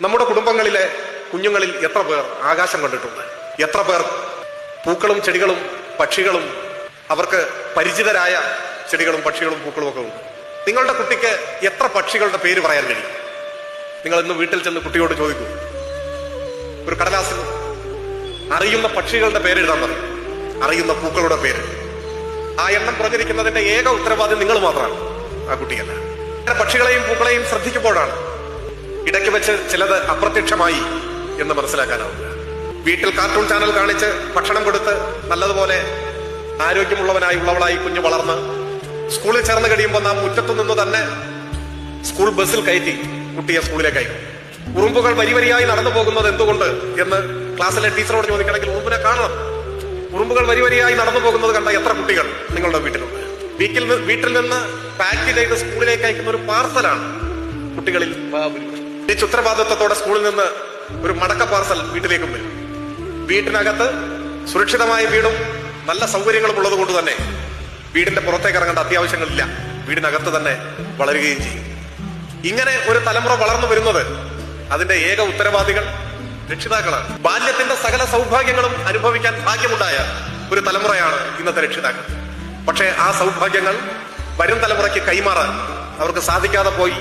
നമ്മുടെ കുടുംബങ്ങളിലെ കുഞ്ഞുങ്ങളിൽ എത്ര പേർ ആകാശം കണ്ടിട്ടുണ്ട്? എത്ര പേർ പൂക്കളും ചെടികളും പക്ഷികളും അവർക്ക് പരിചിതരായ ചെടികളും പക്ഷികളും പൂക്കളും ഒക്കെ ഉണ്ട്? നിങ്ങളുടെ കുട്ടിക്ക് എത്ര പക്ഷികളുടെ പേര് പറയാൻ കഴിയും? നിങ്ങൾ ഇന്ന് വീട്ടിൽ ചെന്ന് കുട്ടിയോട് ചോദിക്കൂ. ഒരു കടലാസിൽ അറിയുന്ന പക്ഷികളുടെ പേര് എഴുതാൻ പറയും, അറിയുന്ന പൂക്കളുടെ പേര്. ആ എണ്ണം കുറഞ്ഞിരിക്കുന്നതിന്റെ ഏക ഉത്തരവാദിത്വം നിങ്ങൾ മാത്രമാണ്, ആ കുട്ടിയല്ല. പക്ഷികളെയും പൂക്കളെയും ശ്രദ്ധിക്കുമ്പോഴാണ് ഇടയ്ക്ക് വെച്ച് ചിലത് അപ്രത്യക്ഷമായി എന്ന് മനസ്സിലാക്കാനാവുക. വീട്ടിൽ കാർട്ടൂൺ ചാനൽ കാണിച്ച് ഭക്ഷണം കൊടുത്ത് നല്ലതുപോലെ ആരോഗ്യമുള്ളവനായി കുഞ്ഞ് വളർന്ന് സ്കൂളിൽ ചേർന്ന് കഴിയുമ്പോൾ നാം മുറ്റത്തു നിന്ന് തന്നെ സ്കൂൾ ബസ്സിൽ കയറ്റി കുട്ടിയെ സ്കൂളിലേക്ക് അയക്കും. ഉറുമ്പുകൾ വരിവരിയായി നടന്നു പോകുന്നത് എന്തുകൊണ്ട് എന്ന് ക്ലാസ്സിലെ ടീച്ചറോട് ചോദിക്കണമെങ്കിൽ ഉറുമ്പിനെ കാണണം. ഉറുമ്പുകൾ വരിവരിയായി നടന്നു പോകുന്നത് കണ്ട എത്ര കുട്ടികൾ നിങ്ങളുടെ വീട്ടിലുണ്ട്? വീട്ടിൽ നിന്ന് പാക്ക് ചെയ്ത് സ്കൂളിലേക്ക് അയക്കുന്ന ഒരു പാർസലാണ് കുട്ടികളിൽ ഈ ഉത്തരവാദിത്വത്തോടെ സ്കൂളിൽ നിന്ന് ഒരു മടക്ക പാർസൽ വീട്ടിലേക്കും വരും. വീട്ടിനകത്ത് സുരക്ഷിതമായ വീടും നല്ല സൗകര്യങ്ങളും ഉള്ളത് കൊണ്ട് തന്നെ വീടിന്റെ പുറത്തേക്ക് ഇറങ്ങേണ്ട അത്യാവശ്യങ്ങളില്ല, വീടിനകത്ത് തന്നെ വളരുകയും ചെയ്യും. ഇങ്ങനെ ഒരു തലമുറ വളർന്നു വരുന്നത് അതിന്റെ ഏക ഉത്തരവാദികൾ രക്ഷിതാക്കളാണ്. ബാല്യത്തിന്റെ സകല സൗഭാഗ്യങ്ങളും അനുഭവിക്കാൻ ഭാഗ്യമുണ്ടായ ഒരു തലമുറയാണ് ഇന്നത്തെ രക്ഷിതാക്കൾ. പക്ഷേ ആ സൗഭാഗ്യങ്ങൾ വരും തലമുറയ്ക്ക് കൈമാറാൻ അവർക്ക് സാധിക്കാതെ പോയി